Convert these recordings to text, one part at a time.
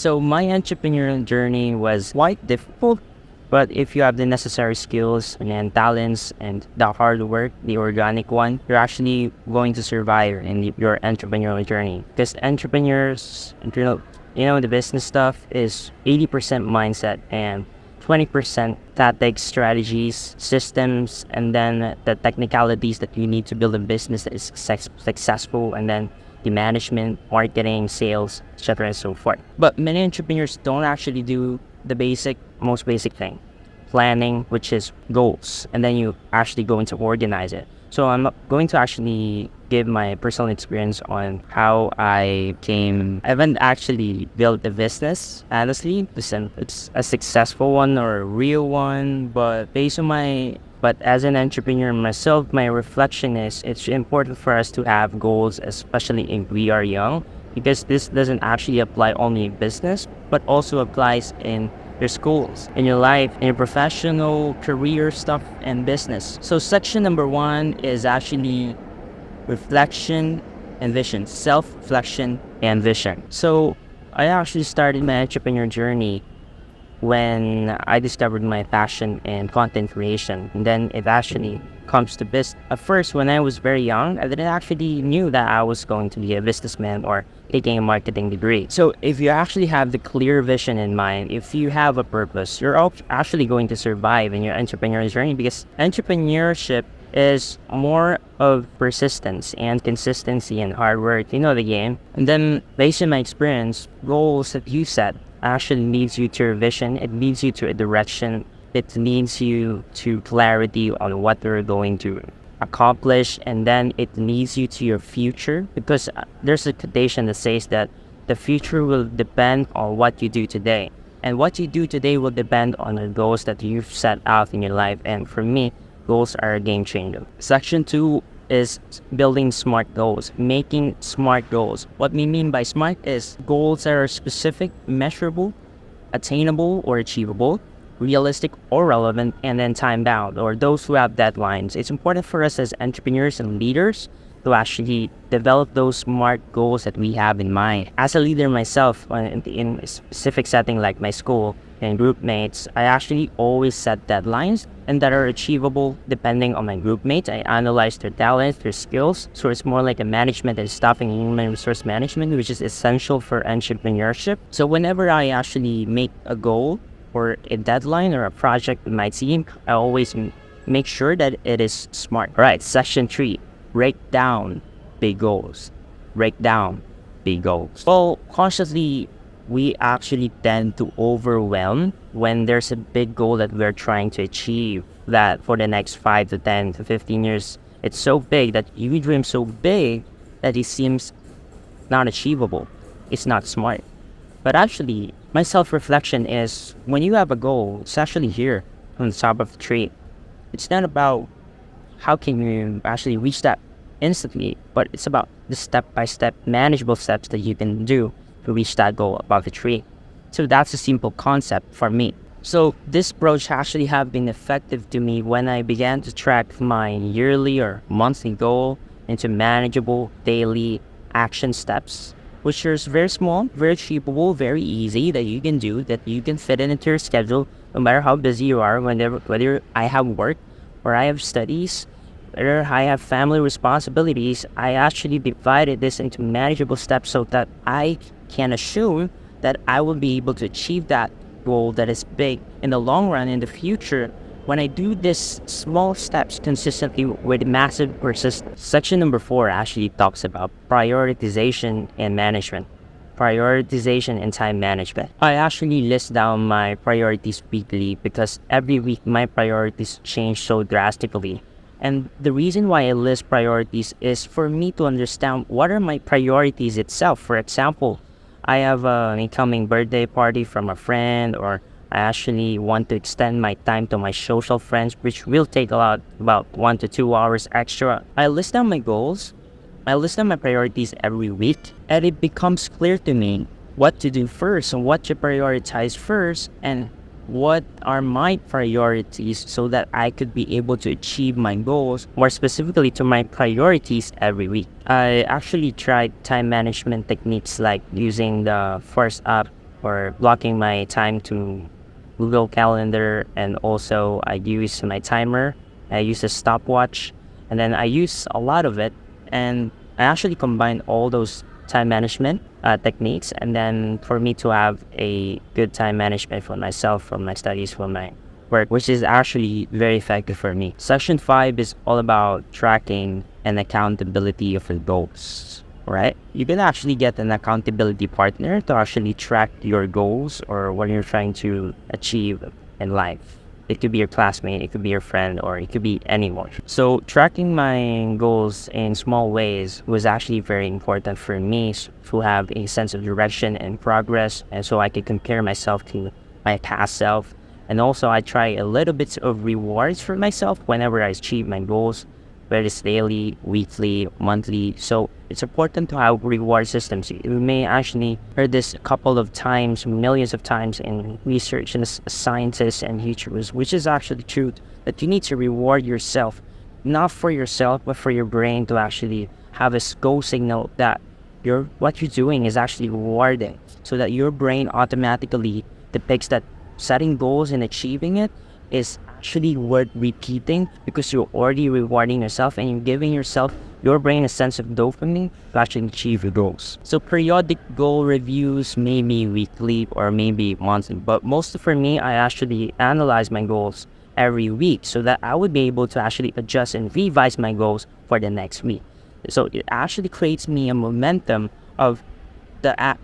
So my entrepreneurial journey was quite difficult, but if you have the necessary skills and talents and the hard work, the organic one, you're actually going to survive in your entrepreneurial journey. Because entrepreneurs, the business stuff is 80% mindset and 20% tactics, strategies, systems, and then the technicalities that you need to build a business that is successful, and then the management, marketing, sales, etc. and so forth. But many entrepreneurs don't actually do the most basic thing, planning, which is goals, and then you actually go into organize it. So I'm going to actually give my personal experience on how I haven't actually built a business, honestly. Listen, it's a successful one or a real one, but but as an entrepreneur myself, my reflection is it's important for us to have goals, especially if we are young, because this doesn't actually apply only in business, but also applies in your schools, in your life, in your professional career stuff and business. So section number 1 is actually reflection and vision, self-reflection and vision. So I actually started my entrepreneur journey when I discovered my passion in content creation, and then it actually comes to business. At first, when I was very young, I didn't actually knew that I was going to be a businessman or taking a marketing degree. So if you actually have the clear vision in mind, if you have a purpose, you're actually going to survive in your entrepreneurial journey, because entrepreneurship is more of persistence and consistency and hard work. You know the game. And then based on my experience, goals that you set actually leads you to your vision. It leads you to a direction. It leads you to clarity on what you're going to accomplish, and then it leads you to your future, because there's a quotation that says that the future will depend on what you do today, and what you do today will depend on the goals that you've set out in your life. And for me, goals are a game changer. Section 2 is building smart goals, making smart goals. What we mean by smart is goals that are specific, measurable, attainable or achievable, realistic or relevant, and then time bound, or those who have deadlines. It's important for us as entrepreneurs and leaders to actually develop those smart goals that we have in mind. As a leader myself, in a specific setting like my school and group mates, I actually always set deadlines and that are achievable depending on my group mates. I analyze their talents, their skills. So it's more like a management and staffing and human resource management, which is essential for entrepreneurship. So whenever I actually make a goal or a deadline or a project with my team, I always make sure that it is smart. All right, section 3, break down big goals. Break down big goals. Well, consciously, we actually tend to overwhelm when there's a big goal that we're trying to achieve, that for the next 5 to 10 to 15 years, it's so big that you dream so big that it seems not achievable. It's not smart. But actually, my self-reflection is, when you have a goal, it's actually here on the top of the tree. It's not about how can you actually reach that instantly, but it's about the step-by-step manageable steps that you can do to reach that goal above the tree. So that's a simple concept for me. So this approach actually have been effective to me when I began to track my yearly or monthly goal into manageable daily action steps, which are very small, very achievable, very easy, that you can do, that you can fit into your schedule no matter how busy you are, whether I have work or I have studies, whether I have family responsibilities. I actually divided this into manageable steps so that I can assume that I will be able to achieve that goal that is big in the long run, in the future, when I do this small steps consistently with massive persistence. Section number 4 actually talks about prioritization and management. Prioritization and time management. I actually list down my priorities weekly because every week my priorities change so drastically. And the reason why I list priorities is for me to understand what are my priorities itself. For example, I have an incoming birthday party from a friend, or I actually want to extend my time to my social friends, which will take about 1 to 2 hours extra. I list down my goals. I list down my priorities every week, and it becomes clear to me what to do first and what to prioritize first, and what are my priorities so that I could be able to achieve my goals, more specifically to my priorities every week. I actually tried time management techniques like using the Force app or blocking my time to Google Calendar, and also I use my timer. I use a stopwatch, and then I use a lot of it, and I actually combine all those time management techniques, and then for me to have a good time management for myself, for my studies, for my work, which is actually very effective for me. Section 5 is all about tracking and accountability of your goals. Right? You can actually get an accountability partner to actually track your goals or what you're trying to achieve in life. It could be your classmate, it could be your friend, or it could be anyone. So tracking my goals in small ways was actually very important for me to have a sense of direction and progress, and so I could compare myself to my past self. And also I try a little bit of rewards for myself whenever I achieve my goals, whether it's daily, weekly, monthly. So it's important to have reward systems. You may actually heard this a couple of times, millions of times in research and as scientists and YouTubers, which is actually true, that you need to reward yourself, not for yourself, but for your brain to actually have a go signal that what you're doing is actually rewarding, so that your brain automatically depicts that setting goals and achieving it is actually worth repeating, because you're already rewarding yourself and you're giving your brain a sense of dopamine to actually achieve your goals. So periodic goal reviews, maybe weekly or maybe monthly, but mostly for me, I actually analyze my goals every week so that I would be able to actually adjust and revise my goals for the next week. So it actually creates me a momentum of the act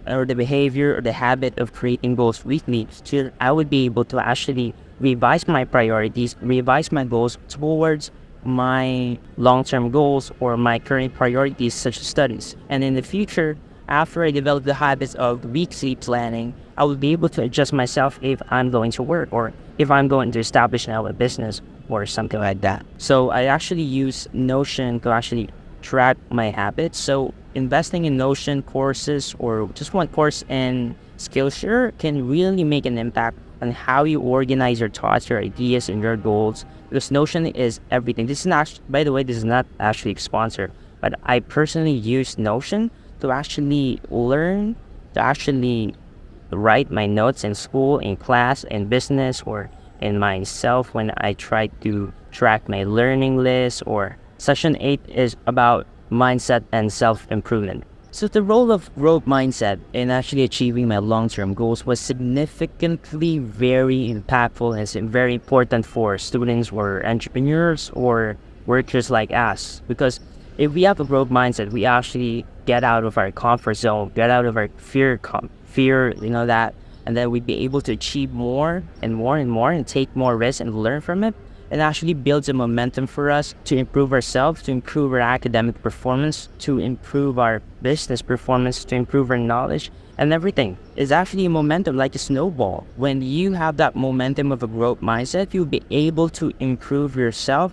or the behavior or the habit of creating goals weekly, so I would be able to actually revise my priorities, revise my goals towards my long-term goals or my current priorities, such as studies. And in the future, after I develop the habits of weekly planning, I will be able to adjust myself if I'm going to work or if I'm going to establish now a business or something like that. So I actually use Notion to actually track my habits. So investing in Notion courses or just one course in Skillshare can really make an impact on how you organize your thoughts, your ideas, and your goals. Because Notion is everything. This is not, by the way, this is not actually a sponsor, but I personally use Notion to actually learn, to actually write my notes in school, in class, in business, or in myself when I try to track my learning list. Or Section 8 is about mindset and self-improvement. So the role of growth mindset in actually achieving my long-term goals was significantly very impactful and it's very important for students or entrepreneurs or workers like us. Because if we have a growth mindset, we actually get out of our comfort zone, get out of our fear, that, and then we'd be able to achieve more and more and more and take more risks and learn from it. It actually builds a momentum for us to improve ourselves, to improve our academic performance, to improve our business performance, to improve our knowledge, and everything. It's actually a momentum like a snowball. When you have that momentum of a growth mindset, you'll be able to improve yourself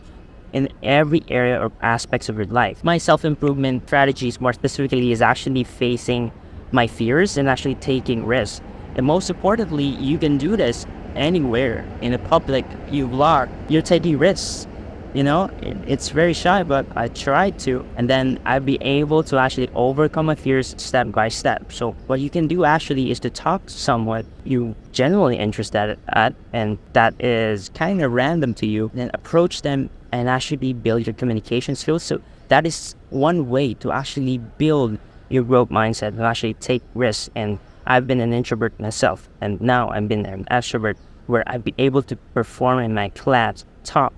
in every area or aspects of your life. My self-improvement strategies, more specifically, is actually facing my fears and actually taking risks. And most importantly, you can do this anywhere in a public, you vlog, you're taking risks. It's very shy, but I tried to, and then I'd be able to actually overcome my fears step by step. So what you can do actually is to talk to someone you genuinely interested at, and that is kind of random to you, then approach them and actually build your communication skills. So that is one way to actually build your growth mindset, to actually take risks. And I've been an introvert myself, and now I've been an extrovert where I'd be able to perform in my class top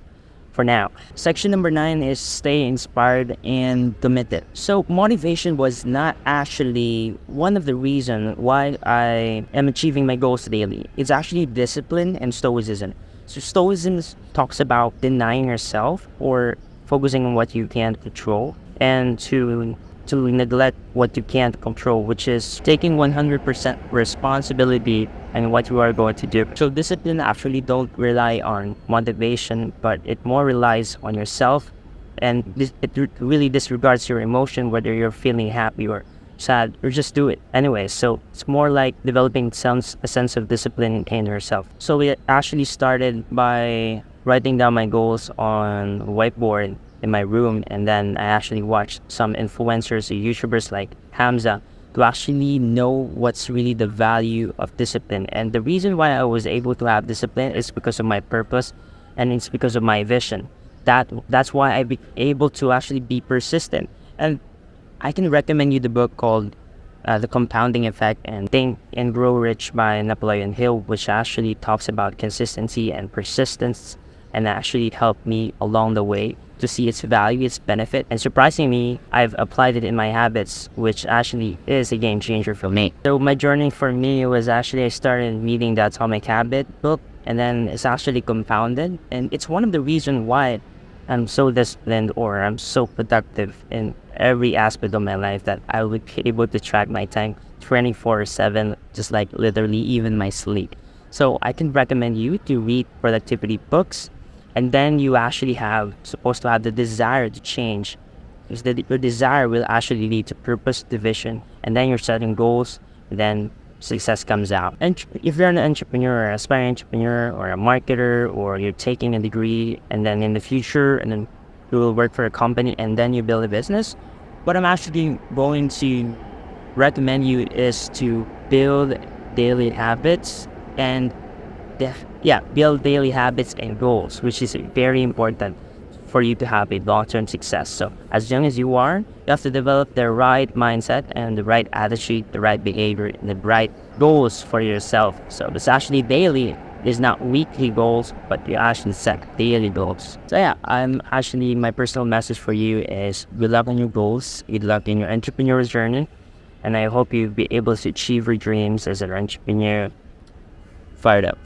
for now. Section number 9 is stay inspired and committed. So motivation was not actually one of the reasons why I am achieving my goals daily. It's actually discipline and stoicism. So stoicism talks about denying yourself or focusing on what you can't control, and to neglect what you can't control, which is taking 100% responsibility in what you are going to do. So discipline actually don't rely on motivation, but it more relies on yourself, and it really disregards your emotion, whether you're feeling happy or sad, or just do it anyway. So it's more like developing a sense of discipline in yourself. So we actually started by writing down my goals on a whiteboard in my room, and then I actually watched some influencers or YouTubers like Hamza to actually know what's really the value of discipline. And the reason why I was able to have discipline is because of my purpose, and it's because of my vision. That's why I be able to actually be persistent. And I can recommend you the book called The Compounding Effect and Think and Grow Rich by Napoleon Hill, which actually talks about consistency and persistence, and actually helped me along the way to see its value, its benefit. And surprisingly, I've applied it in my habits, which actually is a game changer for me. So my journey for me was actually I started reading the Atomic Habit book, and then it's actually compounded. And it's one of the reasons why I'm so disciplined, or I'm so productive in every aspect of my life, that I would be able to track my time 24/7, just like literally even my sleep. So I can recommend you to read productivity books, and then you actually have supposed to have the desire to change, because your desire will actually lead to purpose, to vision, and then you're setting goals, and then success comes out. And if you're an entrepreneur, or aspiring entrepreneur, or a marketer, or you're taking a degree, and then in the future, and then you will work for a company, and then you build a business, what I'm actually going to recommend you is to build daily habits and build daily habits and goals, which is very important for you to have a long-term success. So as young as you are, you have to develop the right mindset and the right attitude, the right behavior, and the right goals for yourself. So it's actually daily. It's not weekly goals, but you actually set daily goals. So yeah, my personal message for you is good luck on your goals, good luck in your entrepreneurial journey, and I hope you'll be able to achieve your dreams as an entrepreneur. Fired up.